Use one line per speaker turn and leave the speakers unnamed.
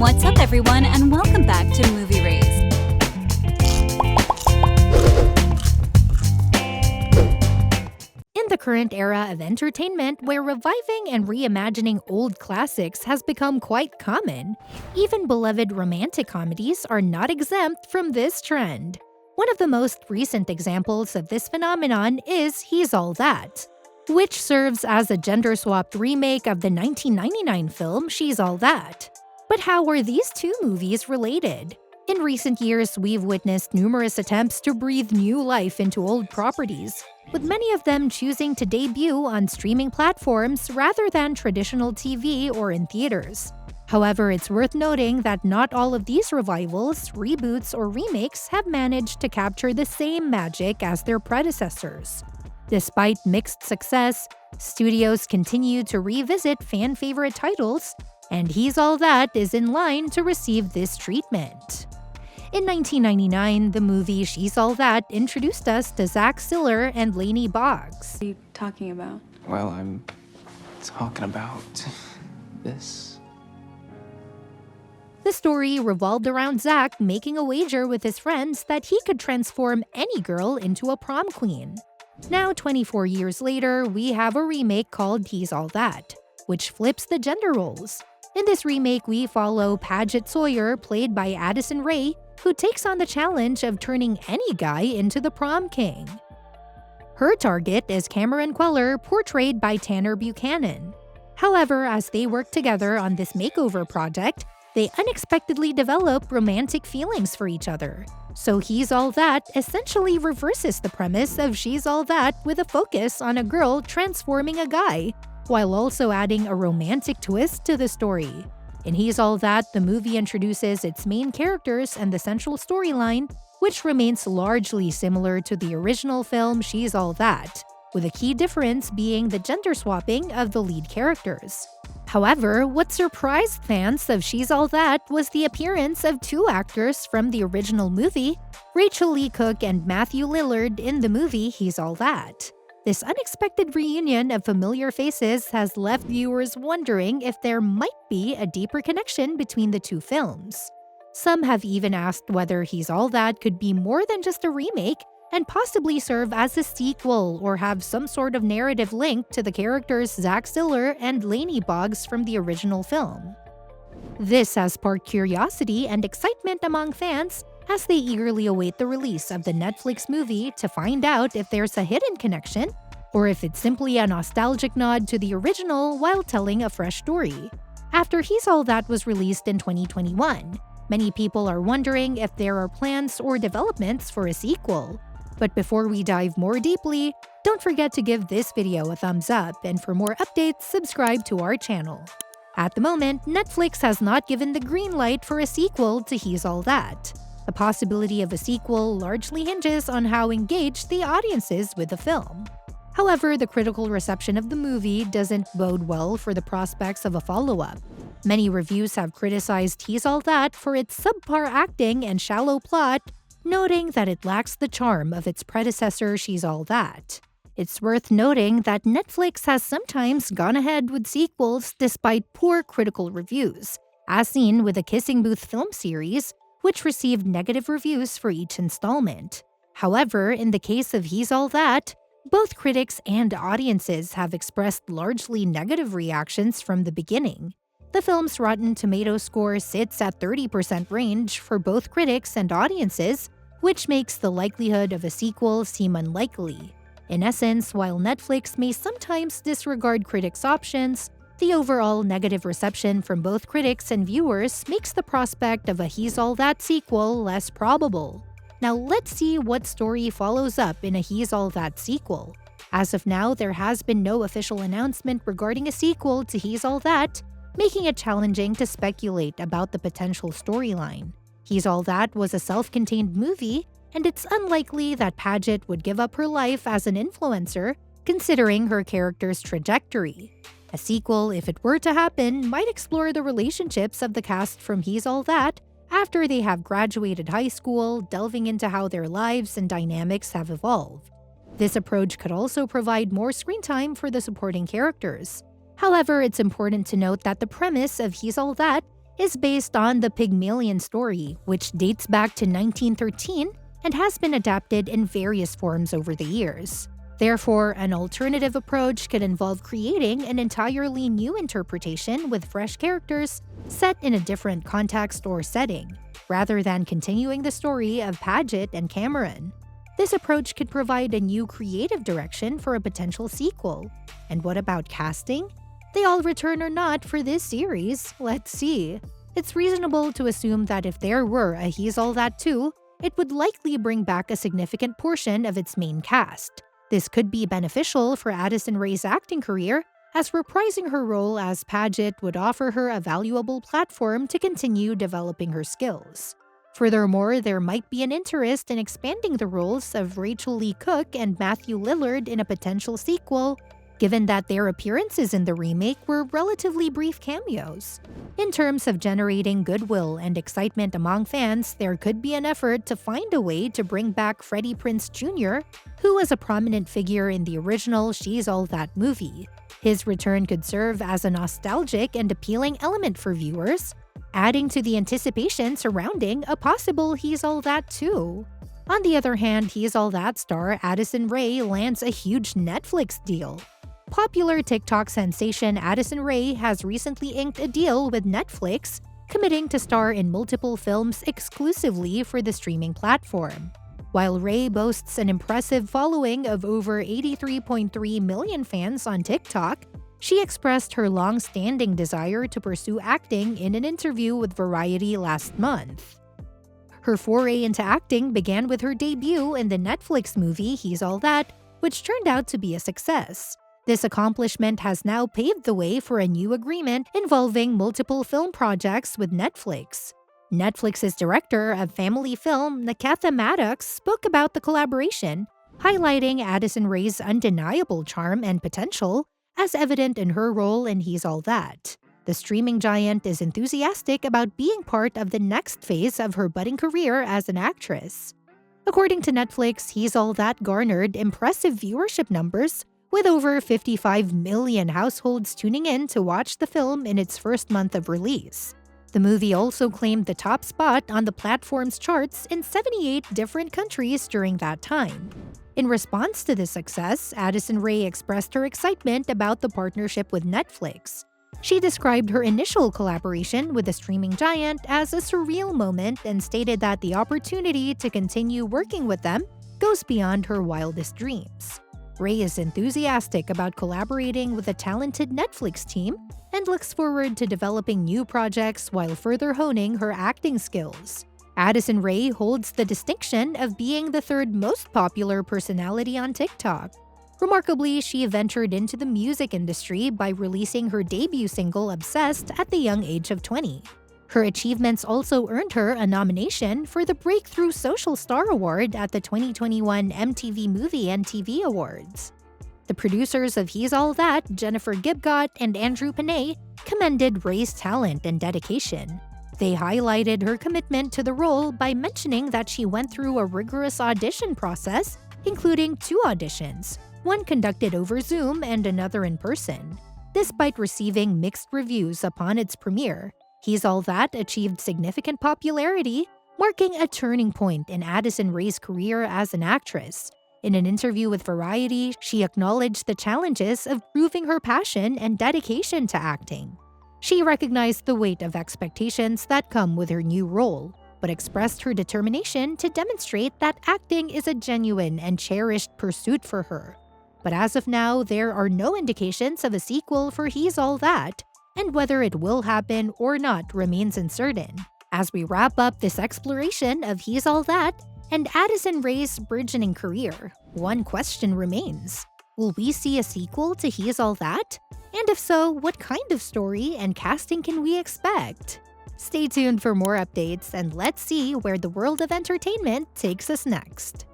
What's up, everyone, and welcome back to Movie Raise.
In the current era of entertainment where reviving and reimagining old classics has become quite common, even beloved romantic comedies are not exempt from this trend. One of the most recent examples of this phenomenon is He's All That, which serves as a gender-swapped remake of the 1999 film She's All That. But how are these two movies related? In recent years, we've witnessed numerous attempts to breathe new life into old properties, with many of them choosing to debut on streaming platforms rather than traditional TV or in theaters. However, it's worth noting that not all of these revivals, reboots, or remakes have managed to capture the same magic as their predecessors. Despite mixed success, studios continue to revisit fan-favorite titles, and He's All That is in line to receive this treatment. In 1999, the movie She's All That introduced us to Zach Siller and Lainey Boggs.
What are you talking about?
Well, I'm talking about this.
The story revolved around Zach making a wager with his friends that he could transform any girl into a prom queen. Now, 24 years later, we have a remake called He's All That, which flips the gender roles. In this remake, we follow Paget Sawyer, played by Addison Rae, who takes on the challenge of turning any guy into the prom king. Her target is Cameron Queller, portrayed by Tanner Buchanan. However, as they work together on this makeover project, they unexpectedly develop romantic feelings for each other. So He's All That essentially reverses the premise of She's All That with a focus on a girl transforming a guy, while also adding a romantic twist to the story. In He's All That, the movie introduces its main characters and the central storyline, which remains largely similar to the original film She's All That, with a key difference being the gender swapping of the lead characters. However, what surprised fans of She's All That was the appearance of two actors from the original movie, Rachel Lee Cook and Matthew Lillard, in the movie He's All That. This unexpected reunion of familiar faces has left viewers wondering if there might be a deeper connection between the two films. Some have even asked whether He's All That could be more than just a remake and possibly serve as a sequel or have some sort of narrative link to the characters Zach Siller and Lainey Boggs from the original film. This has sparked curiosity and excitement among fans as they eagerly await the release of the Netflix movie to find out if there's a hidden connection or if it's simply a nostalgic nod to the original while telling a fresh story. After He's All That was released in 2021, many people are wondering if there are plans or developments for a sequel. But before we dive more deeply, don't forget to give this video a thumbs up, and for more updates, subscribe to our channel. At the moment, Netflix has not given the green light for a sequel to He's All That. The possibility of a sequel largely hinges on how engaged the audience is with the film. However, the critical reception of the movie doesn't bode well for the prospects of a follow-up. Many reviews have criticized He's All That for its subpar acting and shallow plot, noting that it lacks the charm of its predecessor She's All That. It's worth noting that Netflix has sometimes gone ahead with sequels despite poor critical reviews, as seen with the Kissing Booth film series, which received negative reviews for each installment. However, in the case of He's All That, both critics and audiences have expressed largely negative reactions from the beginning. The film's Rotten Tomatoes score sits at 30% range for both critics and audiences, which makes the likelihood of a sequel seem unlikely. In essence, while Netflix may sometimes disregard critics' options, the overall negative reception from both critics and viewers makes the prospect of a He's All That sequel less probable. Now let's see what story follows up in a He's All That sequel. As of now, there has been no official announcement regarding a sequel to He's All That, making it challenging to speculate about the potential storyline. He's All That was a self-contained movie, and it's unlikely that Paget would give up her life as an influencer, considering her character's trajectory. A sequel, if it were to happen, might explore the relationships of the cast from He's All That after they have graduated high school, delving into how their lives and dynamics have evolved. This approach could also provide more screen time for the supporting characters. However, it's important to note that the premise of He's All That is based on the Pygmalion story, which dates back to 1913 and has been adapted in various forms over the years. Therefore, an alternative approach could involve creating an entirely new interpretation with fresh characters set in a different context or setting, rather than continuing the story of Paget and Cameron. This approach could provide a new creative direction for a potential sequel. And what about casting? They all return or not for this series? Let's see. It's reasonable to assume that if there were a He's All That 2, it would likely bring back a significant portion of its main cast. This could be beneficial for Addison Rae's acting career, as reprising her role as Paget would offer her a valuable platform to continue developing her skills. Furthermore, there might be an interest in expanding the roles of Rachel Lee Cook and Matthew Lillard in a potential sequel, given that their appearances in the remake were relatively brief cameos. In terms of generating goodwill and excitement among fans, there could be an effort to find a way to bring back Freddie Prinze Jr., who was a prominent figure in the original She's All That movie. His return could serve as a nostalgic and appealing element for viewers, adding to the anticipation surrounding a possible He's All That 2. On the other hand, He's All That star Addison Rae lands a huge Netflix deal. Popular TikTok sensation Addison Rae has recently inked a deal with Netflix, committing to star in multiple films exclusively for the streaming platform. While Rae boasts an impressive following of over 83.3 million fans on TikTok, she expressed her long-standing desire to pursue acting in an interview with Variety last month. Her foray into acting began with her debut in the Netflix movie He's All That, which turned out to be a success. This accomplishment has now paved the way for a new agreement involving multiple film projects with Netflix. Netflix's director of family film, Nakatha Maddox, spoke about the collaboration, highlighting Addison Rae's undeniable charm and potential, as evident in her role in He's All That. The streaming giant is enthusiastic about being part of the next phase of her budding career as an actress. According to Netflix, He's All That garnered impressive viewership numbers, with over 55 million households tuning in to watch the film in its first month of release. The movie also claimed the top spot on the platform's charts in 78 different countries during that time. In response to this success, Addison Rae expressed her excitement about the partnership with Netflix. She described her initial collaboration with the streaming giant as a surreal moment and stated that the opportunity to continue working with them goes beyond her wildest dreams. Rae is enthusiastic about collaborating with a talented Netflix team and looks forward to developing new projects while further honing her acting skills. Addison Rae holds the distinction of being the third most popular personality on TikTok. Remarkably, she ventured into the music industry by releasing her debut single Obsessed at the young age of 20. Her achievements also earned her a nomination for the Breakthrough Social Star Award at the 2021 MTV Movie and TV Awards. The producers of He's All That, Jennifer Gibgot and Andrew Panay, commended Rae's talent and dedication. They highlighted her commitment to the role by mentioning that she went through a rigorous audition process, including 2 auditions, one conducted over Zoom and another in person. Despite receiving mixed reviews upon its premiere, He's All That achieved significant popularity, marking a turning point in Addison Rae's career as an actress. In an interview with Variety, she acknowledged the challenges of proving her passion and dedication to acting. She recognized the weight of expectations that come with her new role, but expressed her determination to demonstrate that acting is a genuine and cherished pursuit for her. But as of now, there are no indications of a sequel for He's All That, and whether it will happen or not remains uncertain. As we wrap up this exploration of He's All That and Addison Rae's burgeoning career, one question remains. Will we see a sequel to He's All That? And if so, what kind of story and casting can we expect? Stay tuned for more updates, and let's see where the world of entertainment takes us next.